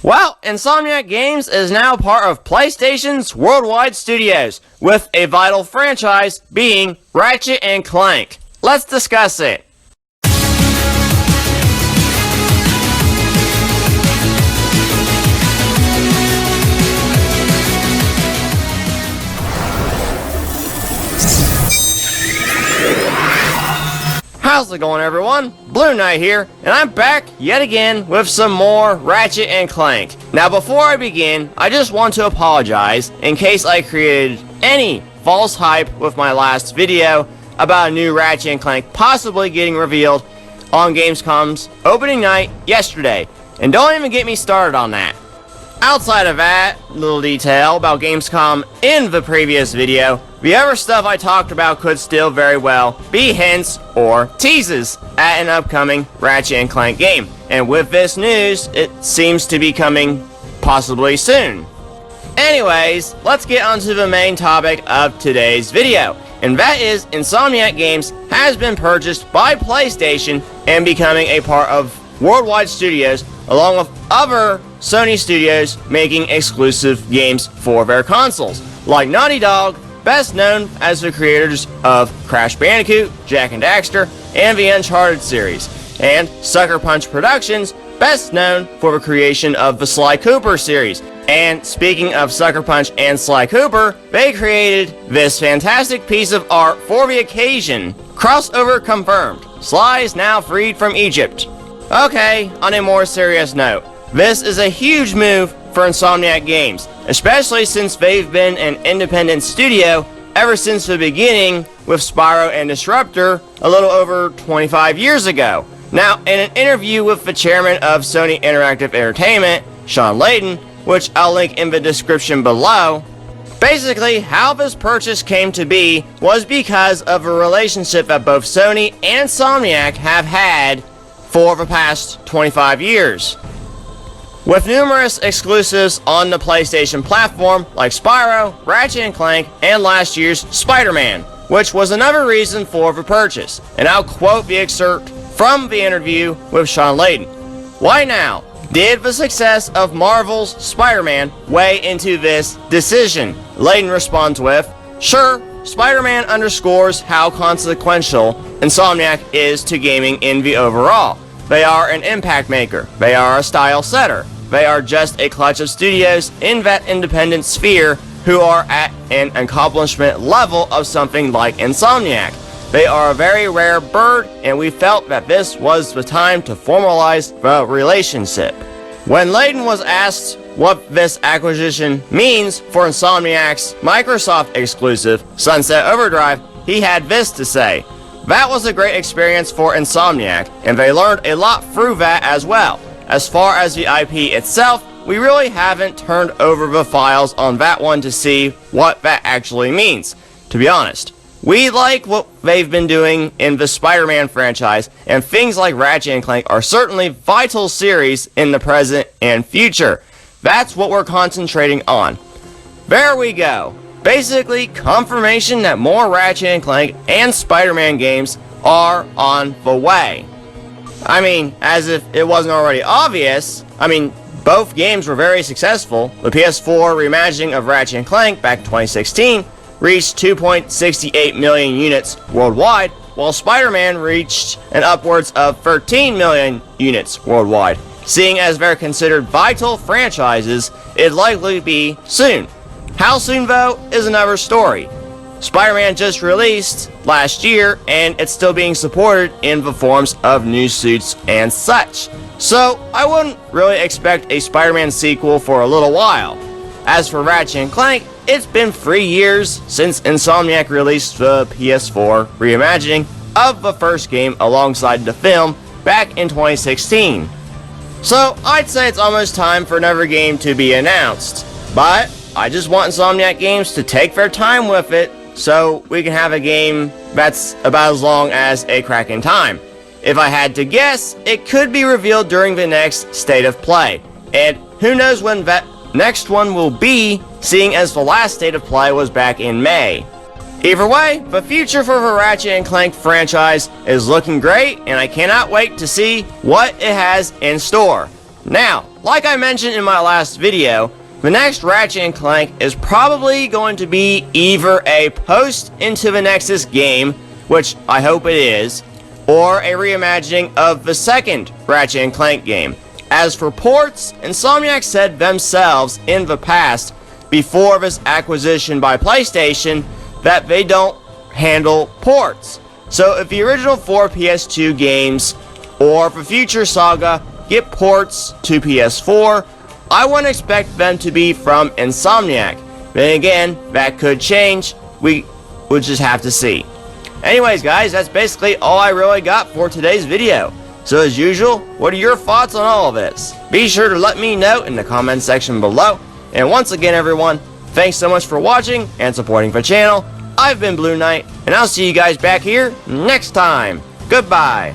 Well, Insomniac Games is now part of PlayStation's worldwide studios, with a vital franchise being Ratchet and Clank. Let's discuss it. How's it going, everyone? Blueknight here, and I'm back yet again with some more Ratchet and Clank. Now, before I begin, I just want to apologize in case I created any false hype with my last video about a new Ratchet and Clank possibly getting revealed on Gamescom's opening night yesterday. And don't even get me started on that. Outside of that little detail about Gamescom in the previous video, the other stuff I talked about could still very well be hints or teases at an upcoming Ratchet and Clank game. And with this news, it seems to be coming possibly soon. Anyways, let's get onto the main topic of today's video. And that is Insomniac Games has been purchased by PlayStation and becoming a part of worldwide studios along with other Sony studios making exclusive games for their consoles, like Naughty Dog, best known as the creators of Crash Bandicoot, Jak and Daxter, and the Uncharted series, and Sucker Punch Productions, best known for the creation of the Sly Cooper series. And speaking of Sucker Punch and Sly Cooper, they created this fantastic piece of art for the occasion. Crossover confirmed. Sly is now freed from Egypt. Okay, on a more serious note, this is a huge move for Insomniac Games, especially since they've been an independent studio ever since the beginning with Spyro and Disruptor a little over 25 years ago. Now, in an interview with the chairman of Sony Interactive Entertainment, Shawn, which I'll link in the description below, basically how this purchase came to be was because of a relationship that both Sony and Insomniac have had for the past 25 years. With numerous exclusives on the PlayStation platform like Spyro, Ratchet and Clank, and last year's Spider-Man, which was another reason for the purchase. And I'll quote the excerpt from the interview with Shawn. Why now? Did the success of Marvel's Spider-Man weigh into this decision? Layden responds with, sure, Spider-Man underscores how consequential Insomniac is to gaming in the overall. They are an impact maker. They are a style setter. They are just a clutch of studios in that independent sphere who are at an accomplishment level of something like Insomniac. They are a very rare bird, and we felt that this was the time to formalize the relationship. When Layden was asked what this acquisition means for Insomniac's Microsoft exclusive Sunset Overdrive, he had this to say. That was a great experience for Insomniac, and they learned a lot through that as well. As far as the IP itself, we really haven't turned over the files on that one to see what that actually means, to be honest. We like what they've been doing in the Spider-Man franchise, and things like Ratchet and Clank are certainly vital series in the present and future. That's what we're concentrating on. There we go. Basically, confirmation that more Ratchet and Clank and Spider-Man games are on the way. I mean, as if it wasn't already obvious, both games were very successful. The PS4 reimagining of Ratchet and Clank back in 2016 reached 2.68 million units worldwide, while Spider-Man reached an upwards of 13 million units worldwide. Seeing as they're considered vital franchises, it'd likely be soon. How soon, though, is another story. Spider-Man just released last year, and it's still being supported in the forms of new suits and such. So, I wouldn't really expect a Spider-Man sequel for a little while. As for Ratchet and Clank, it's been 3 years since Insomniac released the PS4 reimagining of the first game alongside the film back in 2016. So, I'd say it's almost time for another game to be announced. But I just want Insomniac Games to take their time with it so we can have a game that's about as long as a crack in time. If I had to guess, it could be revealed during the next State of Play. And who knows when that next one will be, seeing as the last State of Play was back in May. Either way, the future for the Ratchet and Clank franchise is looking great, and I cannot wait to see what it has in store. Now, like I mentioned in my last video, the next Ratchet & Clank is probably going to be either a post Into the Nexus game, which I hope it is, or a reimagining of the second Ratchet & Clank game. As for ports, Insomniac said themselves in the past, before this acquisition by PlayStation, that they don't handle ports. So if the original 4 PS2 games, or for future Saga, get ports to PS4, I wouldn't expect them to be from Insomniac. Then again, that could change. We will just have to see. Anyways guys, that's basically all I really got for today's video. So as usual, what are your thoughts on all of this? Be sure to let me know in the comment section below. And once again everyone, thanks so much for watching and supporting the channel. I've been Blueknight, and I'll see you guys back here next time. Goodbye.